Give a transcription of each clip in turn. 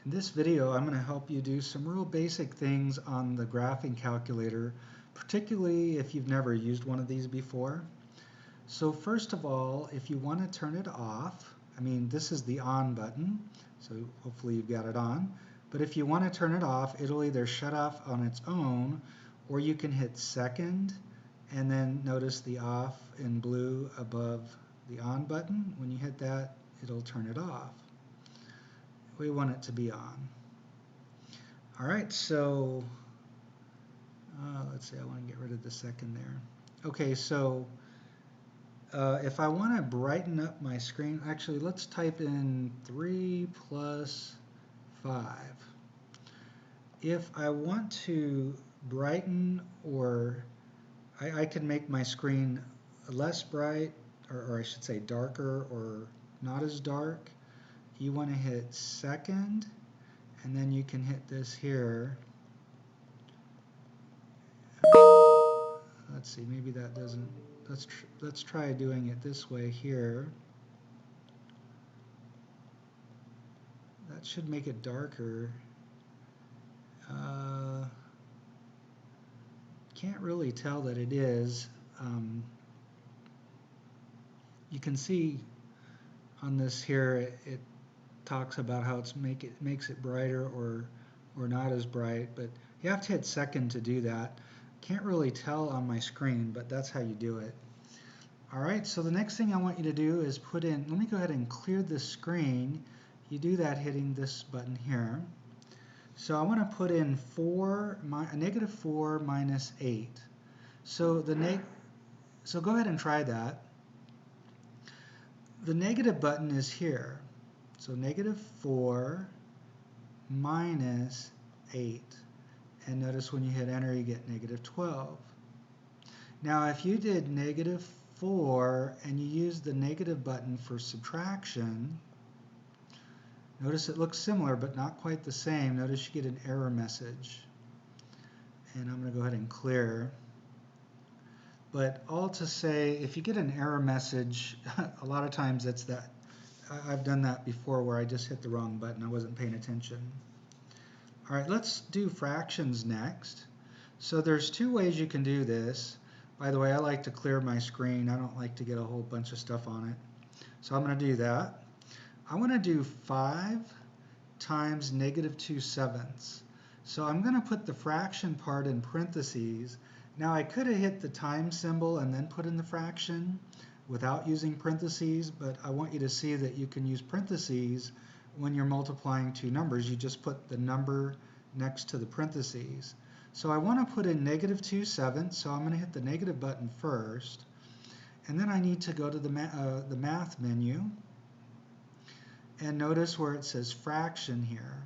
In this video, I'm going to help you do some real basic things on the graphing calculator, particularly if you've never used one of these before. So first of all, if you want to turn it off, this is the on button, so hopefully you've got it on. But if you want to turn it off, it'll either shut off on its own, or you can hit second, and then notice the off in blue above the on button. When you hit that, it'll turn it off. We want it to be on. All right, so let's see, I want to get rid of the second there. Okay, so if I want to brighten up my screen, actually let's type in 3 plus 5. If I want to brighten, or I can make my screen less bright, or I should say darker, or not as dark, you want to hit second, and then you can hit this here. Let's see, maybe that doesn't, let's try doing it this way here. That should make it darker. Can't really tell that it is. You can see on this here, it talks about how makes it brighter or not as bright, but you have to hit second to do that. Can't really tell on my screen, but that's how you do it. All right, so the next thing I want you to do is put in, let me go ahead and clear the screen. You do that hitting this button here. So I want to put in negative 4 minus 8. So so go ahead and try that. The negative button is here. So negative 4 minus 8. And notice when you hit enter, you get negative 12. Now if you did negative 4 and you use the negative button for subtraction, notice it looks similar but not quite the same. Notice you get an error message. And I'm going to go ahead and clear. But all to say, if you get an error message, a lot of times it's that. I've done that before where I just hit the wrong button. I wasn't paying attention. All right, let's do fractions next. So there's two ways you can do this. By the way, I like to clear my screen. I don't like to get a whole bunch of stuff on it. So I'm going to do that. I want to do 5 times negative 2/7. So I'm going to put the fraction part in parentheses. Now I could have hit the times symbol and then put in the fraction without using parentheses, but I want you to see that you can use parentheses when you're multiplying two numbers. You just put the number next to the parentheses. So I want to put in negative 2/7, so I'm going to hit the negative button first, and then I need to go to the math menu, and notice where it says fraction here.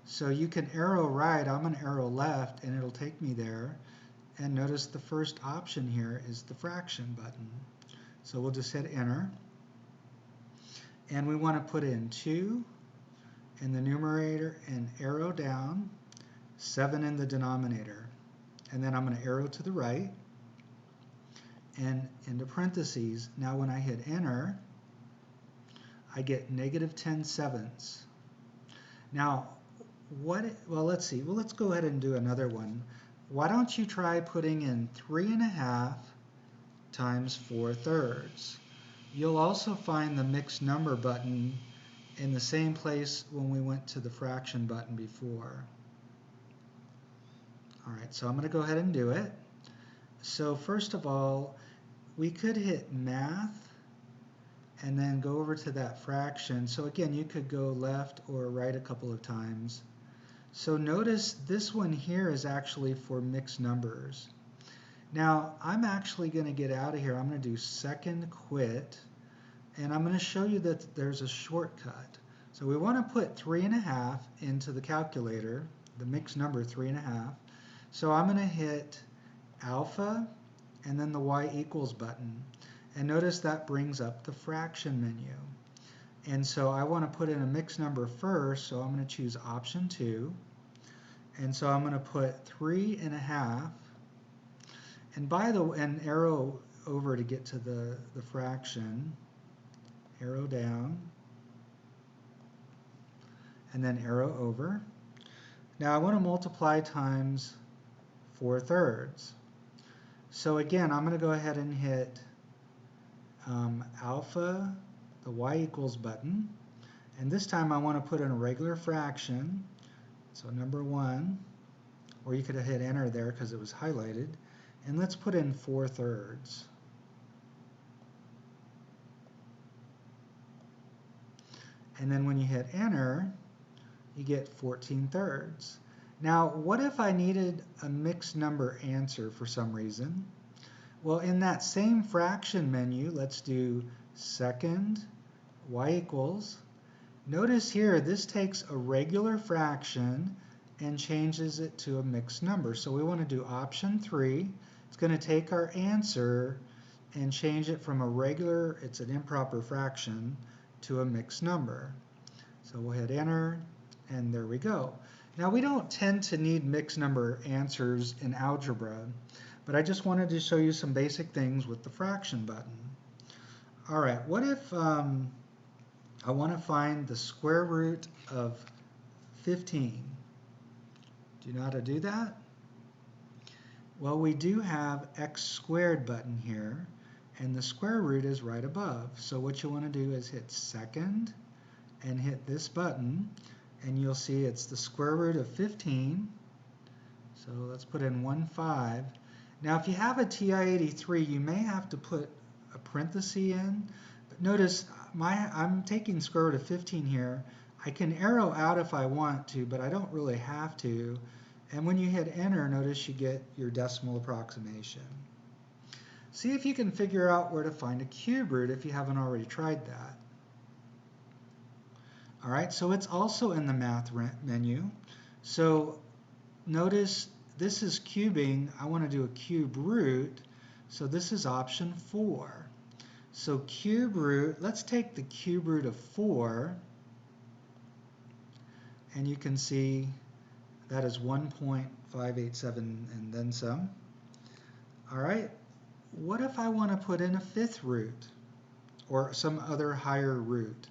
So you can arrow right, I'm going to arrow left, and it'll take me there. And notice the first option here is the fraction button. So we'll just hit enter. And we want to put in 2 in the numerator and arrow down, 7 in the denominator. And then I'm going to arrow to the right and into parentheses. Now when I hit enter, I get negative 10/7. Now, well, let's see. Well, let's go ahead and do another one. Why don't you try putting in 3.5 times 4/3? You'll also find the mixed number button in the same place when we went to the fraction button before. All right, so I'm going to go ahead and do it. So first of all, we could hit math and then go over to that fraction. So again, you could go left or right a couple of times. So notice this one here is actually for mixed numbers. Now I'm actually going to get out of here. I'm going to do second quit, and I'm going to show you that there's a shortcut. So we want to put 3.5 into the calculator, the mixed number 3.5. So I'm going to hit alpha and then the y equals button. And notice that brings up the fraction menu. And so I want to put in a mixed number first, so I'm going to choose option 2. And so I'm going to put 3.5. And by the way, and arrow over to get to the fraction. Arrow down. and then arrow over. Now I want to multiply times 4/3. So again, I'm going to go ahead and hit alpha, the y equals button, and this time I want to put in a regular fraction, so number 1, or you could have hit enter there because it was highlighted, and let's put in 4/3. And then when you hit enter, you get 14/3. Now, what if I needed a mixed number answer for some reason? Well, in that same fraction menu, let's do second, y equals. Notice here, this takes a regular fraction and changes it to a mixed number. So we want to do option 3. It's going to take our answer and change it from a regular, it's an improper fraction, to a mixed number. So we'll hit enter, and there we go. Now we don't tend to need mixed number answers in algebra, but I just wanted to show you some basic things with the fraction button. All right, what if I want to find the square root of 15? Do you know how to do that? Well, we do have x squared button here, and the square root is right above. So what you want to do is hit second and hit this button, and you'll see it's the square root of 15. So let's put in 1/5. Now if you have a TI-83, you may have to put a parenthesis in, but notice I'm taking square root of 15 here. I can arrow out if I want to, but I don't really have to. And when you hit enter, notice you get your decimal approximation. See if you can figure out where to find a cube root if you haven't already tried that. All right, so it's also in the math menu. So notice this is cubing. I want to do a cube root. So this is option 4. So cube root, let's take the cube root of 4. And you can see that is 1.587 and then some. All right, what if I want to put in a 5th root or some other higher root?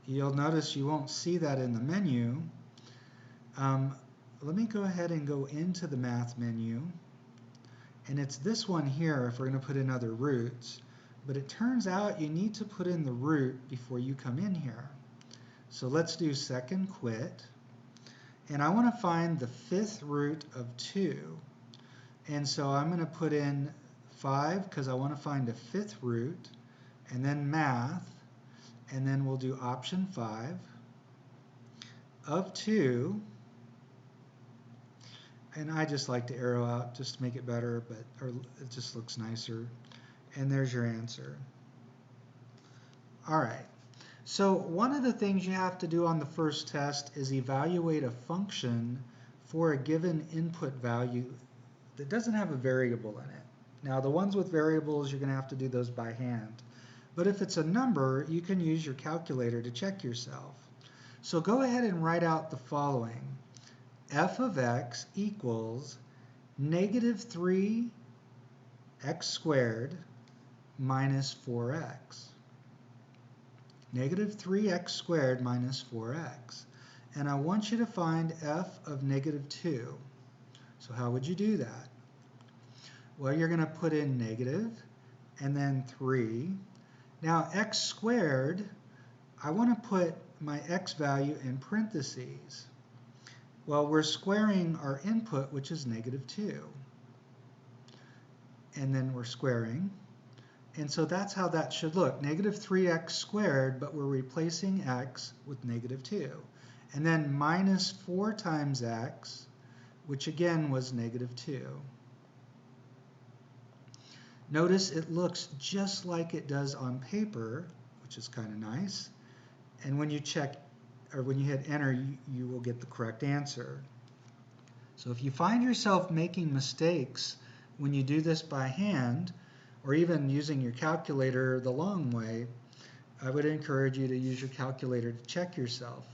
You'll notice you won't see that in the menu. Let me go ahead and go into the math menu, and it's this one here if we're going to put in other roots, but it turns out you need to put in the root before you come in here. So let's do second quit, and I want to find the 5th root of 2, and so I'm going to put in 5 because I want to find a 5th root, and then math, and then we'll do option 5 of 2. And I just like to arrow out just to make it better, or it just looks nicer. And there's your answer. All right. So one of the things you have to do on the first test is evaluate a function for a given input value that doesn't have a variable in it. Now the ones with variables, you're going to have to do those by hand. But if it's a number, you can use your calculator to check yourself. So go ahead and write out the following. F of x equals negative 3x squared minus 4x. Negative 3x squared minus 4x. And I want you to find f of negative 2. So how would you do that? Well, you're going to put in negative and then 3. Now x squared, I want to put my x value in parentheses. Well, we're squaring our input, which is negative 2. And then we're squaring. And so that's how that should look. Negative 3x squared, but we're replacing x with negative 2. And then minus 4 times x, which again was negative 2. Notice it looks just like it does on paper, which is kind of nice. And when you check, or when you hit enter, you will get the correct answer. So if you find yourself making mistakes when you do this by hand, or even using your calculator the long way, I would encourage you to use your calculator to check yourself.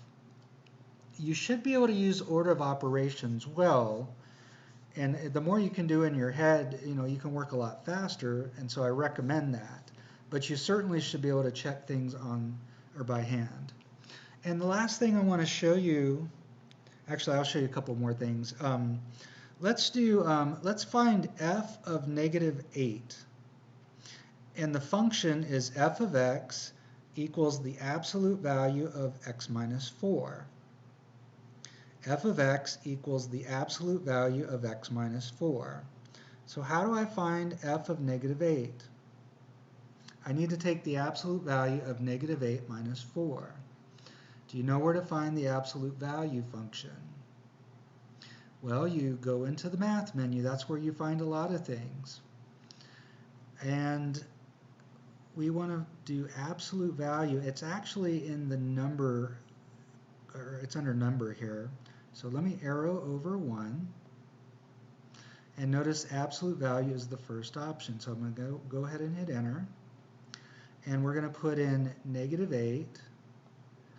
You should be able to use order of operations well, and the more you can do in your head, you can work a lot faster, and so I recommend that. But you certainly should be able to check things on or by hand. And the last thing I want to show you, actually I'll show you a couple more things. Let's find f of negative 8. And the function is f of x equals the absolute value of x minus 4. F of x equals the absolute value of x minus 4. So how do I find f of negative 8? I need to take the absolute value of negative 8 minus 4. Do you know where to find the absolute value function? Well, you go into the math menu. That's where you find a lot of things. And we want to do absolute value. It's actually in the number, or it's under number here. So let me arrow over 1. And notice absolute value is the first option. So I'm going to go ahead and hit enter. And we're going to put in negative 8,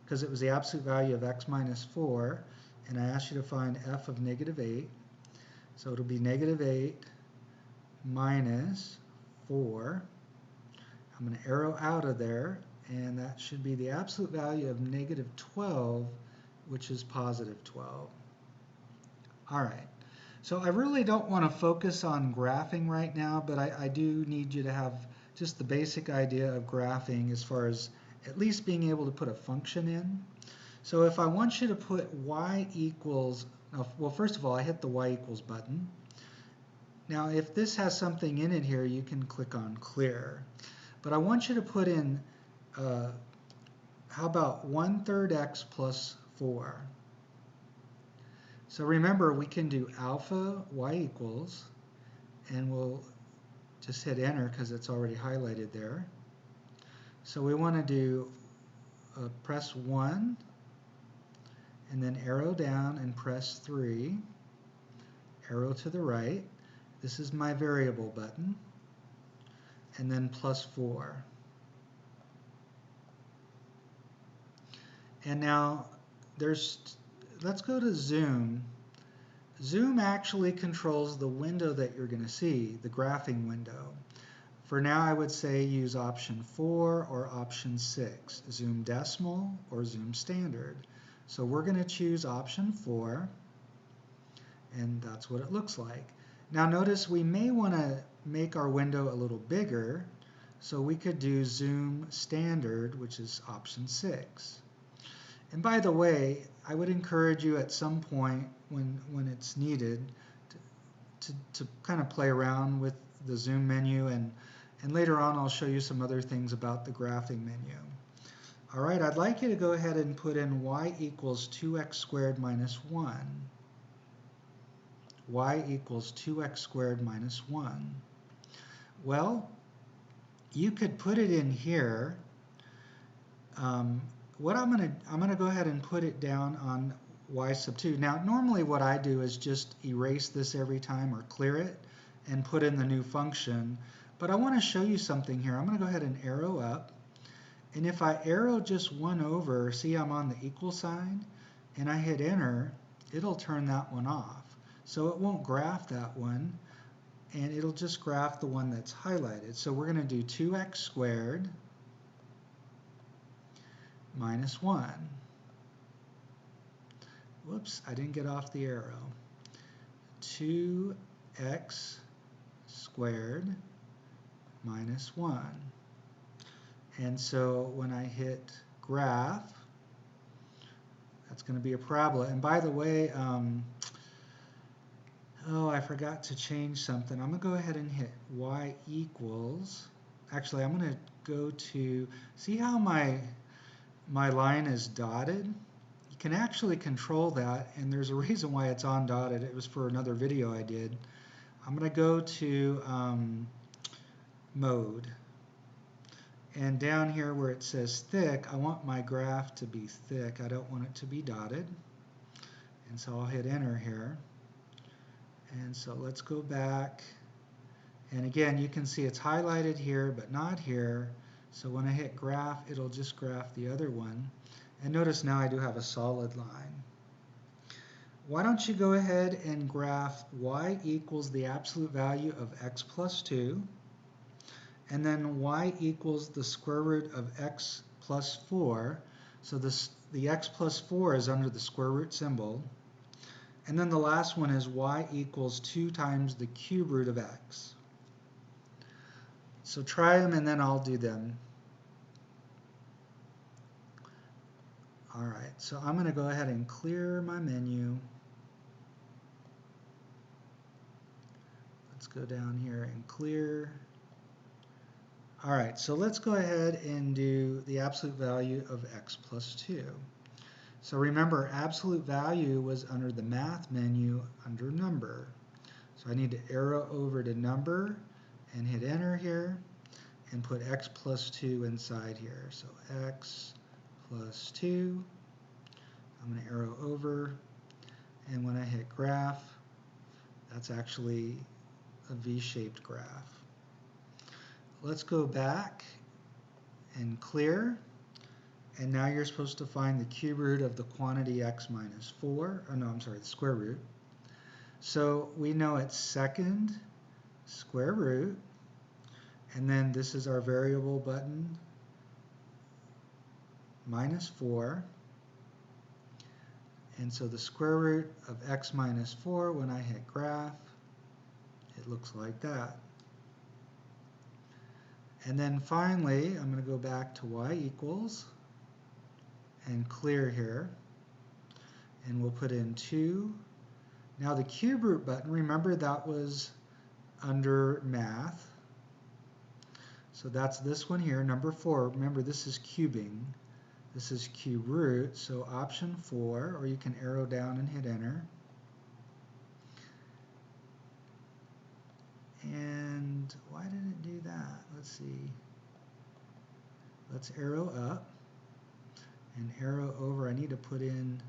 because it was the absolute value of x minus 4. And I asked you to find f of negative 8. So it'll be negative 8 minus 4. I'm going to arrow out of there, and that should be the absolute value of negative 12, which is positive 12. All right. So I really don't want to focus on graphing right now, but I do need you to have just the basic idea of graphing as far as at least being able to put a function in. So if I want you to put y equals, well, first of all, I hit the y equals button. Now, if this has something in it here, you can click on clear. But I want you to put in, how about 1/3 x plus 4? So remember, we can do alpha y equals, and we'll just hit enter because it's already highlighted there. So we want to do press 1, and then arrow down and press 3, arrow to the right. This is my variable button, and then plus 4. And now let's go to zoom. Zoom actually controls the window that you're going to see, the graphing window. For now, I would say use option 4 or option 6, zoom decimal or zoom standard. So we're going to choose option 4, and that's what it looks like. Now notice we may want to make our window a little bigger, so we could do zoom standard, which is option 6. And by the way, I would encourage you at some point when it's needed to kind of play around with the zoom menu, and later on I'll show you some other things about the graphing menu. All right, I'd like you to go ahead and put in y equals 2x squared minus 1. Y equals 2x squared minus 1. Well, you could put it in here. What I'm gonna go ahead and put it down on y sub 2. Now, normally what I do is just erase this every time or clear it and put in the new function. But I want to show you something here. I'm going to go ahead and arrow up. And if I arrow just 1 over, see I'm on the equal sign, and I hit enter, it'll turn that one off. So it won't graph that one, and it'll just graph the one that's highlighted. So we're going to do 2x squared minus 1. Whoops, I didn't get off the arrow. 2x squared minus 1. And so when I hit graph, that's going to be a parabola. And by the way, I forgot to change something. I'm going to go ahead and hit y equals. Actually, I'm going to go to, see how my line is dotted? You can actually control that, and there's a reason why it's on dotted. It was for another video I did. I'm going to go to mode. And down here where it says thick, I want my graph to be thick. I don't want it to be dotted. And so I'll hit enter here. And so let's go back. And again, you can see it's highlighted here, but not here. So when I hit graph, it'll just graph the other one. And notice now I do have a solid line. Why don't you go ahead and graph y equals the absolute value of x plus 2, and then y equals the square root of x plus 4. So the x plus 4 is under the square root symbol. And then the last one is y equals 2 times the cube root of x. So try them and then I'll do them. All right, so I'm going to go ahead and clear my menu. Let's go down here and clear. All right, so let's go ahead and do the absolute value of x plus 2. So remember, absolute value was under the math menu under number. So I need to arrow over to number and hit enter here and put x plus 2 inside here. So x plus 2. I'm going to arrow over, and when I hit graph, that's actually a V-shaped graph. Let's go back and clear, and now you're supposed to find the cube root of the quantity x minus 4. Oh no, I'm sorry, the square root. So we know it's second square root, and then this is our variable button, minus 4. And so the square root of x minus 4, when I hit graph, it looks like that. And then finally, I'm going to go back to y equals and clear here. And we'll put in 2. Now the cube root button, remember that was under math. So that's this one here, number 4. Remember, this is cubing. This is cube root, so option 4, or you can arrow down and hit enter. And why did it do that? Let's see. Let's arrow up and arrow over. I need to put in,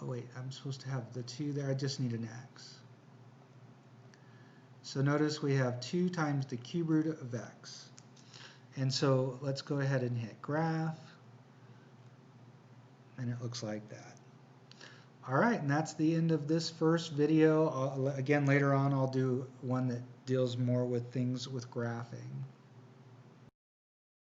oh wait, I'm supposed to have the 2 there. I just need an x. So notice we have 2 times the cube root of x. And so let's go ahead and hit graph, and it looks like that. All right, and that's the end of this first video. Again, later on I'll do one that deals more with things with graphing.